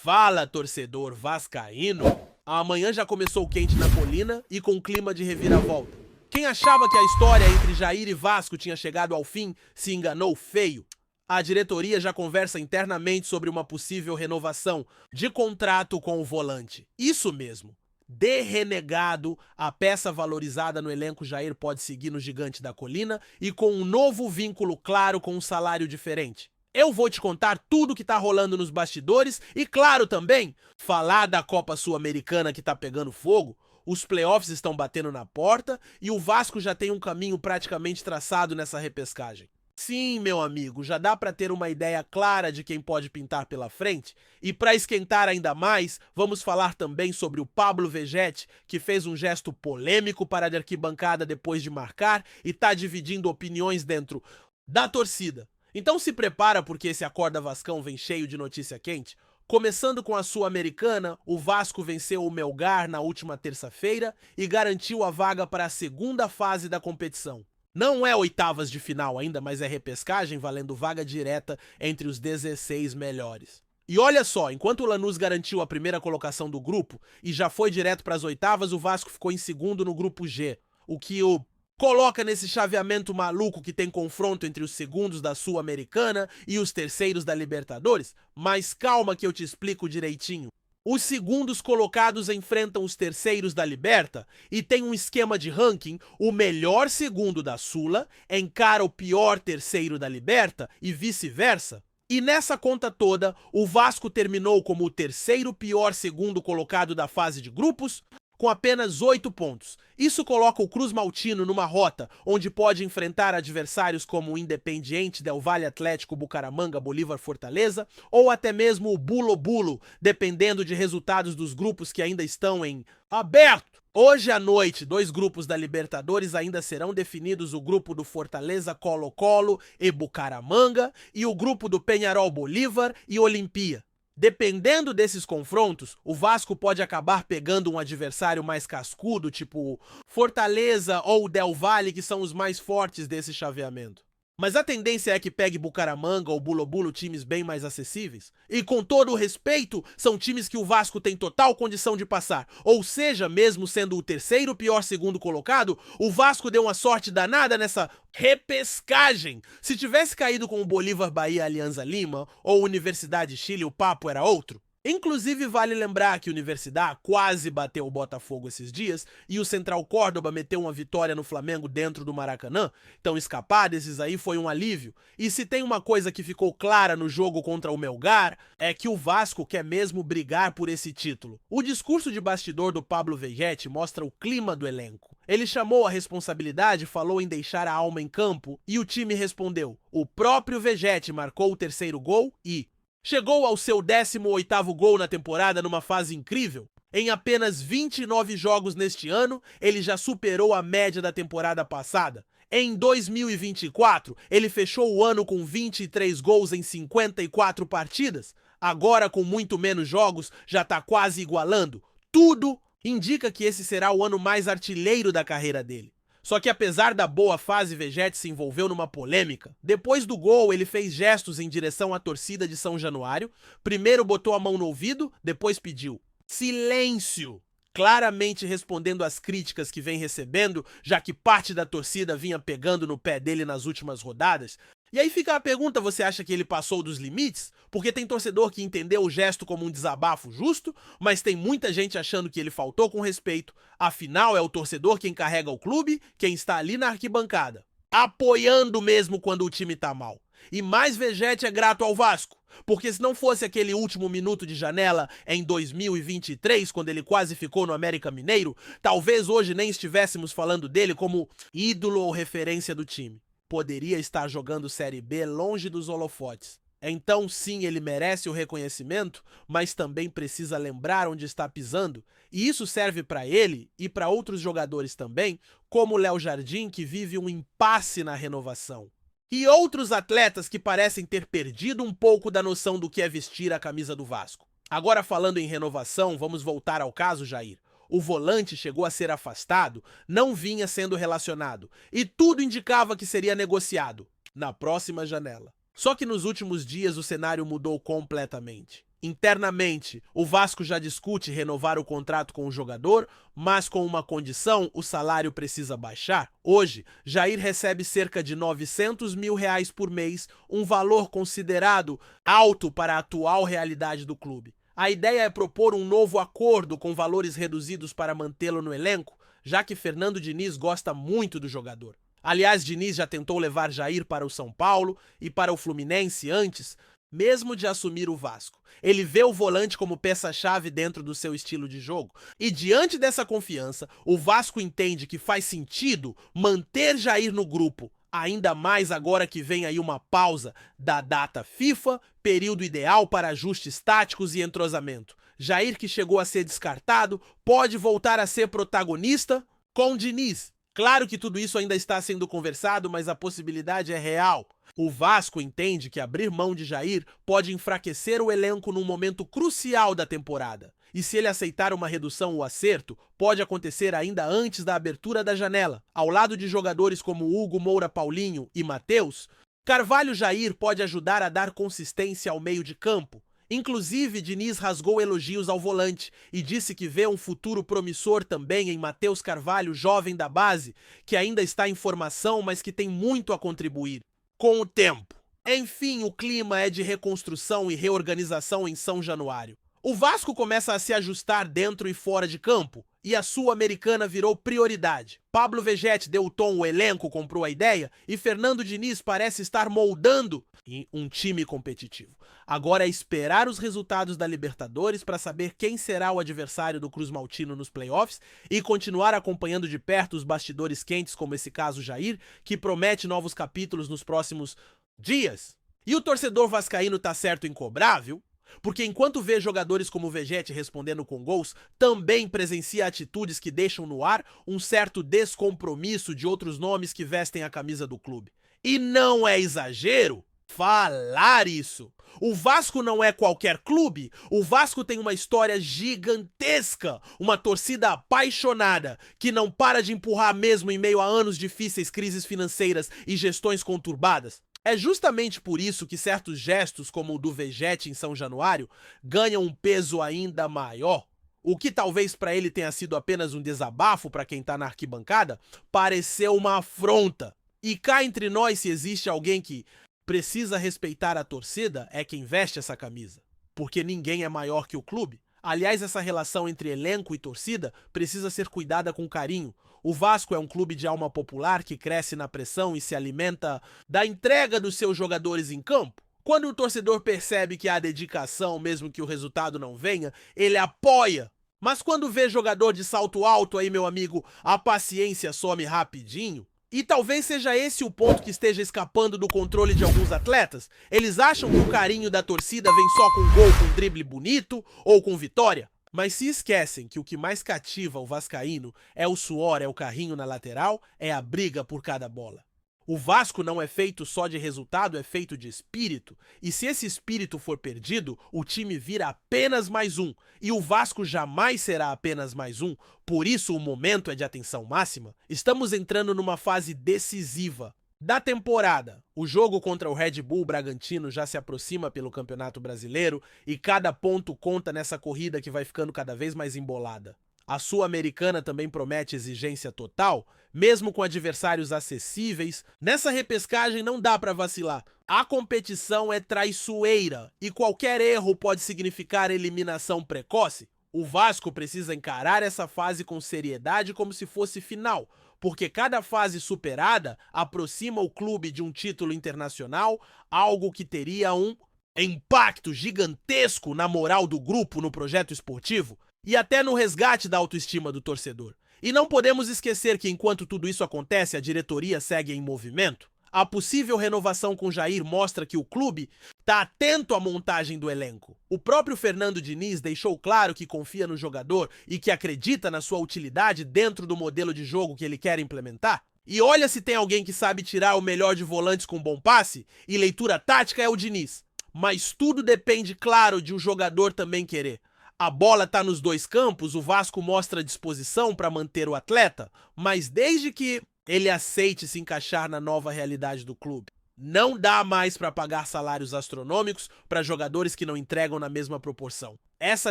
Fala, torcedor vascaíno! Amanhã já começou quente na colina e com clima de reviravolta. Quem achava que a história entre Jair e Vasco tinha chegado ao fim se enganou feio. A diretoria já conversa internamente sobre uma possível renovação de contrato com o volante. Isso mesmo. De renegado, a peça valorizada no elenco Jair pode seguir no Gigante da Colina e com um novo vínculo claro com um salário diferente. Eu vou te contar tudo que tá rolando nos bastidores e, claro, também falar da Copa Sul-Americana que tá pegando fogo. Os playoffs estão batendo na porta e o Vasco já tem um caminho praticamente traçado nessa repescagem. Sim, meu amigo, já dá pra ter uma ideia clara de quem pode pintar pela frente. E pra esquentar ainda mais, vamos falar também sobre o Pablo Vegetti, que fez um gesto polêmico para a arquibancada depois de marcar e tá dividindo opiniões dentro da torcida. Então se prepara porque esse Acorda Vascão vem cheio de notícia quente. Começando com a Sul-Americana, o Vasco venceu o Melgar na última terça-feira e garantiu a vaga para a segunda fase da competição. Não é oitavas de final ainda, mas é repescagem valendo vaga direta entre os 16 melhores. E olha só, enquanto o Lanús garantiu a primeira colocação do grupo e já foi direto para as oitavas, o Vasco ficou em segundo no grupo G, o que o coloca nesse chaveamento maluco que tem confronto entre os segundos da Sul-Americana e os terceiros da Libertadores. Mas calma que eu te explico direitinho. Os segundos colocados enfrentam os terceiros da Liberta e tem um esquema de ranking. O melhor segundo da Sula encara o pior terceiro da Liberta e vice-versa. E nessa conta toda, o Vasco terminou como o terceiro pior segundo colocado da fase de grupos, com apenas 8 pontos. Isso coloca o Cruz Maltino numa rota onde pode enfrentar adversários como o Independiente Del Valle, Atlético, Bucaramanga, Bolívar, Fortaleza, ou até mesmo o Bulo-Bulo, dependendo de resultados dos grupos que ainda estão em aberto. Hoje à noite, 2 grupos da Libertadores ainda serão definidos: o grupo do Fortaleza, Colo-Colo e Bucaramanga e o grupo do Peñarol, Bolívar e Olimpia. Dependendo desses confrontos, o Vasco pode acabar pegando um adversário mais cascudo, tipo Fortaleza ou Del Valle, que são os mais fortes desse chaveamento. Mas a tendência é que pegue Bucaramanga ou Bulo-Bulo, times bem mais acessíveis. E com todo o respeito, são times que o Vasco tem total condição de passar. Ou seja, mesmo sendo o terceiro pior segundo colocado, o Vasco deu uma sorte danada nessa repescagem. Se tivesse caído com o Bolívar, Bahia, Alianza Lima ou Universidade Chile, o papo era outro. Inclusive, vale lembrar que a Universidade quase bateu o Botafogo esses dias e o Central Córdoba meteu uma vitória no Flamengo dentro do Maracanã. Então escapar desses aí foi um alívio. E se tem uma coisa que ficou clara no jogo contra o Melgar, é que o Vasco quer mesmo brigar por esse título. O discurso de bastidor do Pablo Vegetti mostra o clima do elenco. Ele chamou a responsabilidade, falou em deixar a alma em campo e o time respondeu. O próprio Vegetti marcou o terceiro gol e chegou ao seu 18º gol na temporada numa fase incrível. Em apenas 29 jogos neste ano, ele já superou a média da temporada passada. Em 2024, ele fechou o ano com 23 gols em 54 partidas. Agora, com muito menos jogos, já está quase igualando. Tudo indica que esse será o ano mais artilheiro da carreira dele. Só que apesar da boa fase, Vegetti se envolveu numa polêmica. Depois do gol, ele fez gestos em direção à torcida de São Januário. Primeiro botou a mão no ouvido, depois pediu silêncio, claramente respondendo às críticas que vem recebendo, já que parte da torcida vinha pegando no pé dele nas últimas rodadas. E aí fica a pergunta, você acha que ele passou dos limites? Porque tem torcedor que entendeu o gesto como um desabafo justo, mas tem muita gente achando que ele faltou com respeito. Afinal, é o torcedor quem carrega o clube, quem está ali na arquibancada, apoiando mesmo quando o time tá mal. E mais Vegetti é grato ao Vasco, porque se não fosse aquele último minuto de janela em 2023, quando ele quase ficou no América Mineiro, talvez hoje nem estivéssemos falando dele como ídolo ou referência do time. Poderia estar jogando Série B longe dos holofotes. Então sim, ele merece o reconhecimento, mas também precisa lembrar onde está pisando, e isso serve para ele e para outros jogadores também, como o Léo Jardim, que vive um impasse na renovação. E outros atletas que parecem ter perdido um pouco da noção do que é vestir a camisa do Vasco. Agora, falando em renovação, vamos voltar ao caso Jair. O volante chegou a ser afastado, não vinha sendo relacionado, e tudo indicava que seria negociado na próxima janela. Só que nos últimos dias o cenário mudou completamente. Internamente, o Vasco já discute renovar o contrato com o jogador, mas com uma condição: o salário precisa baixar. Hoje, Jair recebe cerca de R$ 900 mil por mês, um valor considerado alto para a atual realidade do clube. A ideia é propor um novo acordo com valores reduzidos para mantê-lo no elenco, já que Fernando Diniz gosta muito do jogador. Aliás, Diniz já tentou levar Jair para o São Paulo e para o Fluminense antes, mesmo de assumir o Vasco. Ele vê o volante como peça-chave dentro do seu estilo de jogo. E diante dessa confiança, o Vasco entende que faz sentido manter Jair no grupo, ainda mais agora que vem aí uma pausa da data FIFA, período ideal para ajustes táticos e entrosamento. Jair, que chegou a ser descartado, pode voltar a ser protagonista com Diniz. Claro que tudo isso ainda está sendo conversado, mas a possibilidade é real. O Vasco entende que abrir mão de Jair pode enfraquecer o elenco num momento crucial da temporada. E se ele aceitar uma redução ou acerto, pode acontecer ainda antes da abertura da janela. Ao lado de jogadores como Hugo, Moura, Paulinho e Matheus, Carvalho Jair pode ajudar a dar consistência ao meio de campo. Inclusive, Diniz rasgou elogios ao volante e disse que vê um futuro promissor também em Matheus Carvalho, jovem da base, que ainda está em formação, mas que tem muito a contribuir com o tempo. Enfim, o clima é de reconstrução e reorganização em São Januário. O Vasco começa a se ajustar dentro e fora de campo, e a Sul-Americana virou prioridade. Pablo Vegetti deu o tom, o elenco comprou a ideia, e Fernando Diniz parece estar moldando um time competitivo. Agora é esperar os resultados da Libertadores para saber quem será o adversário do Cruz Maltino nos playoffs e continuar acompanhando de perto os bastidores quentes, como esse caso Jair, que promete novos capítulos nos próximos dias. E o torcedor vascaíno tá certo em cobrar, viu? Porque enquanto vê jogadores como o Vegetti respondendo com gols, também presencia atitudes que deixam no ar um certo descompromisso de outros nomes que vestem a camisa do clube. E não é exagero falar isso. O Vasco não é qualquer clube. O Vasco tem uma história gigantesca, uma torcida apaixonada, que não para de empurrar mesmo em meio a anos difíceis, crises financeiras e gestões conturbadas. É justamente por isso que certos gestos, como o do Vegetti em São Januário, ganham um peso ainda maior. O que talvez para ele tenha sido apenas um desabafo para quem tá na arquibancada, pareceu uma afronta. E cá entre nós, se existe alguém que precisa respeitar a torcida, é quem veste essa camisa. Porque ninguém é maior que o clube. Aliás, essa relação entre elenco e torcida precisa ser cuidada com carinho. O Vasco é um clube de alma popular que cresce na pressão e se alimenta da entrega dos seus jogadores em campo. Quando o torcedor percebe que há dedicação, mesmo que o resultado não venha, ele apoia. Mas quando vê jogador de salto alto aí, meu amigo, a paciência some rapidinho. E talvez seja esse o ponto que esteja escapando do controle de alguns atletas. Eles acham que o carinho da torcida vem só com gol, com drible bonito ou com vitória. Mas se esquecem que o que mais cativa o vascaíno é o suor, é o carrinho na lateral, é a briga por cada bola. O Vasco não é feito só de resultado, é feito de espírito. E se esse espírito for perdido, o time vira apenas mais um. E o Vasco jamais será apenas mais um. Por isso o momento é de atenção máxima. Estamos entrando numa fase decisiva da temporada. O jogo contra o Red Bull Bragantino já se aproxima pelo Campeonato Brasileiro e cada ponto conta nessa corrida que vai ficando cada vez mais embolada. A Sul-Americana também promete exigência total, mesmo com adversários acessíveis. Nessa repescagem não dá para vacilar. A competição é traiçoeira e qualquer erro pode significar eliminação precoce. O Vasco precisa encarar essa fase com seriedade como se fosse final, porque cada fase superada aproxima o clube de um título internacional, algo que teria um impacto gigantesco na moral do grupo, no projeto esportivo e até no resgate da autoestima do torcedor. E não podemos esquecer que enquanto tudo isso acontece, a diretoria segue em movimento. A possível renovação com Jair mostra que o clube está atento à montagem do elenco. O próprio Fernando Diniz deixou claro que confia no jogador e que acredita na sua utilidade dentro do modelo de jogo que ele quer implementar. E olha, se tem alguém que sabe tirar o melhor de volantes com bom passe e leitura tática, é o Diniz. Mas tudo depende, claro, de o jogador também querer. A bola tá nos dois campos, o Vasco mostra disposição para manter o atleta, mas desde que ele aceite se encaixar na nova realidade do clube. Não dá mais para pagar salários astronômicos para jogadores que não entregam na mesma proporção. Essa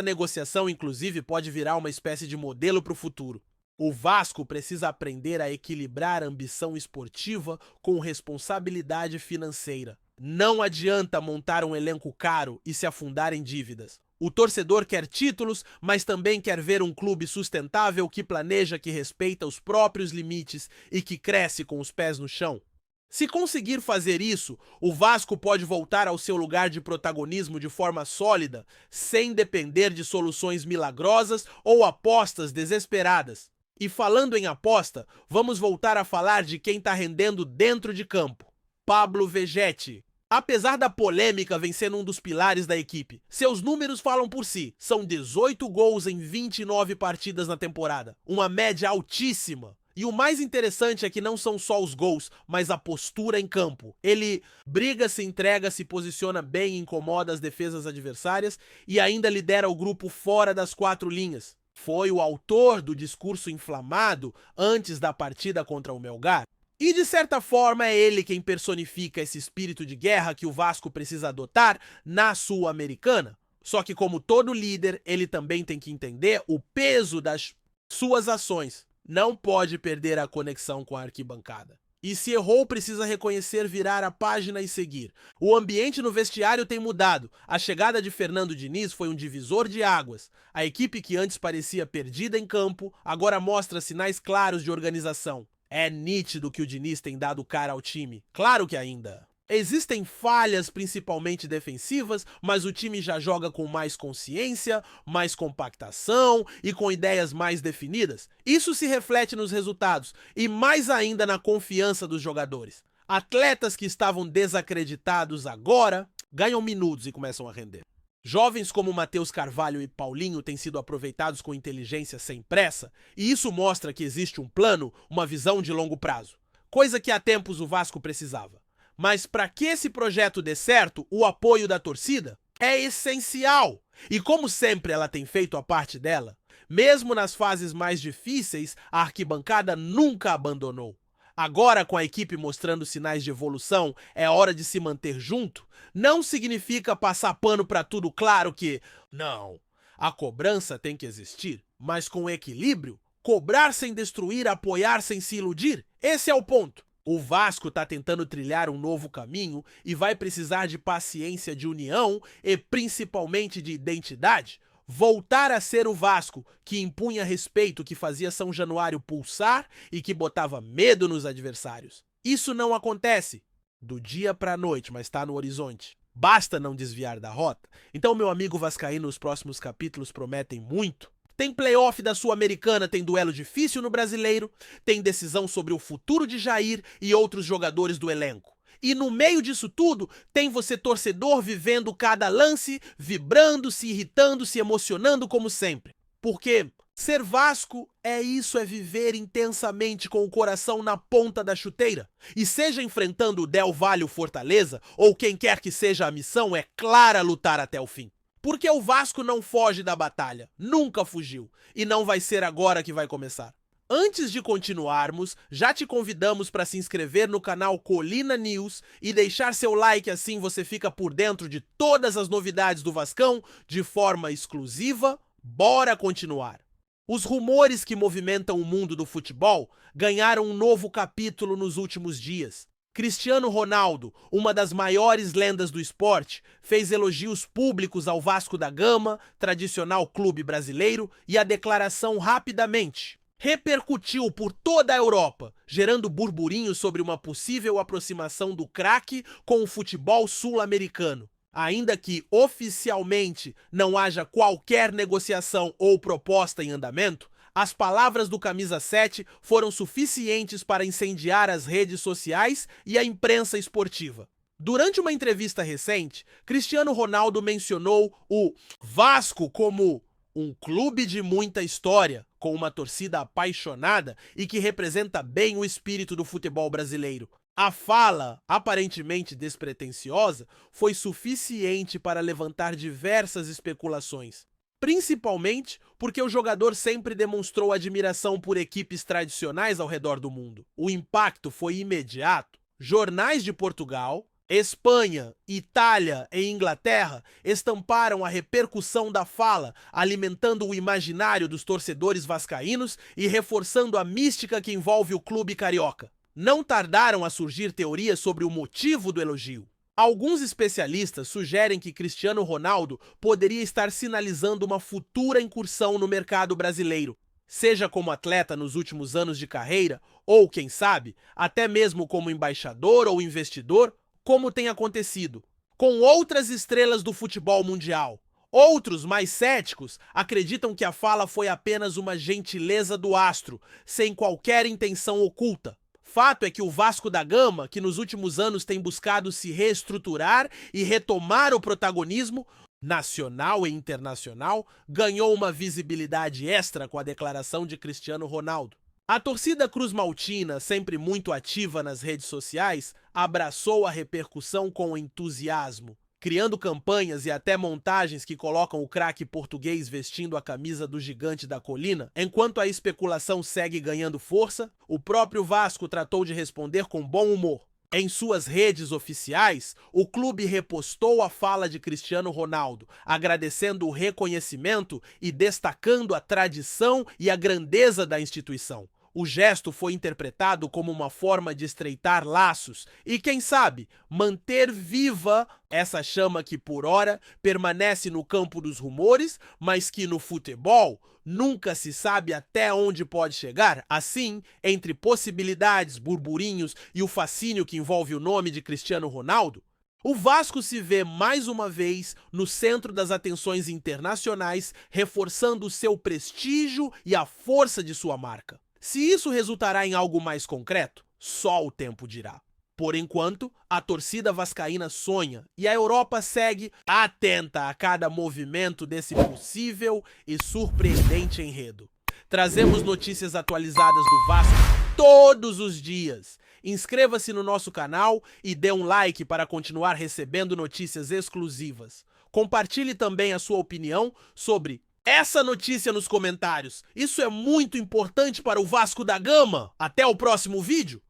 negociação, inclusive, pode virar uma espécie de modelo para o futuro. O Vasco precisa aprender a equilibrar a ambição esportiva com responsabilidade financeira. Não adianta montar um elenco caro e se afundar em dívidas. O torcedor quer títulos, mas também quer ver um clube sustentável que planeja, que respeita os próprios limites e que cresce com os pés no chão. Se conseguir fazer isso, o Vasco pode voltar ao seu lugar de protagonismo de forma sólida, sem depender de soluções milagrosas ou apostas desesperadas. E falando em aposta, vamos voltar a falar de quem está rendendo dentro de campo. Pablo Vegetti. Apesar da polêmica vem sendo um dos pilares da equipe, seus números falam por si. São 18 gols em 29 partidas na temporada, uma média altíssima. E o mais interessante é que não são só os gols, mas a postura em campo. Ele briga, se entrega, se posiciona bem, incomoda as defesas adversárias e ainda lidera o grupo fora das 4 linhas. Foi o autor do discurso inflamado antes da partida contra o Melgar. E de certa forma é ele quem personifica esse espírito de guerra que o Vasco precisa adotar na Sul-Americana. Só que como todo líder, ele também tem que entender o peso das suas ações. Não pode perder a conexão com a arquibancada. E se errou, precisa reconhecer, virar a página e seguir. O ambiente no vestiário tem mudado. A chegada de Fernando Diniz foi um divisor de águas. A equipe que antes parecia perdida em campo, agora mostra sinais claros de organização. É nítido que o Diniz tem dado cara ao time. Claro que ainda existem falhas, principalmente defensivas, mas o time já joga com mais consciência, mais compactação e com ideias mais definidas. Isso se reflete nos resultados e mais ainda na confiança dos jogadores. Atletas que estavam desacreditados agora ganham minutos e começam a render. Jovens como Matheus Carvalho e Paulinho têm sido aproveitados com inteligência sem pressa, e isso mostra que existe um plano, uma visão de longo prazo. Coisa que há tempos o Vasco precisava. Mas para que esse projeto dê certo, o apoio da torcida é essencial. E como sempre ela tem feito a parte dela, mesmo nas fases mais difíceis, a arquibancada nunca abandonou. Agora, com a equipe mostrando sinais de evolução, é hora de se manter junto. Não significa passar pano para tudo, claro que não. A cobrança tem que existir, mas com equilíbrio. Cobrar sem destruir, apoiar sem se iludir. Esse é o ponto. O Vasco está tentando trilhar um novo caminho e vai precisar de paciência, de união e principalmente de identidade. Voltar a ser o Vasco, que impunha respeito, que fazia São Januário pulsar e que botava medo nos adversários. Isso não acontece do dia para a noite, mas está no horizonte. Basta não desviar da rota. Então, meu amigo vascaíno, os próximos capítulos prometem muito. Tem playoff da Sul-Americana, tem duelo difícil no Brasileiro, tem decisão sobre o futuro de Jair e outros jogadores do elenco. E no meio disso tudo, tem você torcedor vivendo cada lance, vibrando, se irritando, se emocionando como sempre. Porque ser Vasco é isso, é viver intensamente com o coração na ponta da chuteira. E seja enfrentando o Del Valle ou Fortaleza, ou quem quer que seja a missão, é clara lutar até o fim. Porque o Vasco não foge da batalha, nunca fugiu, e não vai ser agora que vai começar. Antes de continuarmos, já te convidamos para se inscrever no canal Colina News e deixar seu like, assim você fica por dentro de todas as novidades do Vascão de forma exclusiva. Bora continuar! Os rumores que movimentam o mundo do futebol ganharam um novo capítulo nos últimos dias. Cristiano Ronaldo, uma das maiores lendas do esporte, fez elogios públicos ao Vasco da Gama, tradicional clube brasileiro, e a declaração rapidamente repercutiu por toda a Europa, gerando burburinhos sobre uma possível aproximação do craque com o futebol sul-americano. Ainda que oficialmente não haja qualquer negociação ou proposta em andamento, as palavras do Camisa 7 foram suficientes para incendiar as redes sociais e a imprensa esportiva. Durante uma entrevista recente, Cristiano Ronaldo mencionou o Vasco como um clube de muita história, com uma torcida apaixonada e que representa bem o espírito do futebol brasileiro. A fala, aparentemente despretensiosa, foi suficiente para levantar diversas especulações. Principalmente porque o jogador sempre demonstrou admiração por equipes tradicionais ao redor do mundo. O impacto foi imediato. Jornais de Portugal, Espanha, Itália e Inglaterra estamparam a repercussão da fala, alimentando o imaginário dos torcedores vascaínos e reforçando a mística que envolve o clube carioca. Não tardaram a surgir teorias sobre o motivo do elogio. Alguns especialistas sugerem que Cristiano Ronaldo poderia estar sinalizando uma futura incursão no mercado brasileiro, seja como atleta nos últimos anos de carreira, ou, quem sabe, até mesmo como embaixador ou investidor, como tem acontecido com outras estrelas do futebol mundial. Outros, mais céticos, acreditam que a fala foi apenas uma gentileza do astro, sem qualquer intenção oculta. Fato é que o Vasco da Gama, que nos últimos anos tem buscado se reestruturar e retomar o protagonismo nacional e internacional, ganhou uma visibilidade extra com a declaração de Cristiano Ronaldo. A torcida cruz-maltina, sempre muito ativa nas redes sociais, abraçou a repercussão com entusiasmo, criando campanhas e até montagens que colocam o craque português vestindo a camisa do gigante da colina. Enquanto a especulação segue ganhando força, o próprio Vasco tratou de responder com bom humor. Em suas redes oficiais, o clube repostou a fala de Cristiano Ronaldo, agradecendo o reconhecimento e destacando a tradição e a grandeza da instituição. O gesto foi interpretado como uma forma de estreitar laços e, quem sabe, manter viva essa chama que, por ora, permanece no campo dos rumores, mas que no futebol nunca se sabe até onde pode chegar. Assim, entre possibilidades, burburinhos e o fascínio que envolve o nome de Cristiano Ronaldo, o Vasco se vê mais uma vez no centro das atenções internacionais, reforçando o seu prestígio e a força de sua marca. Se isso resultará em algo mais concreto, só o tempo dirá. Por enquanto, a torcida vascaína sonha e a Europa segue atenta a cada movimento desse possível e surpreendente enredo. Trazemos notícias atualizadas do Vasco todos os dias. Inscreva-se no nosso canal e dê um like para continuar recebendo notícias exclusivas. Compartilhe também a sua opinião sobre essa notícia nos comentários. Isso é muito importante para o Vasco da Gama. Até o próximo vídeo.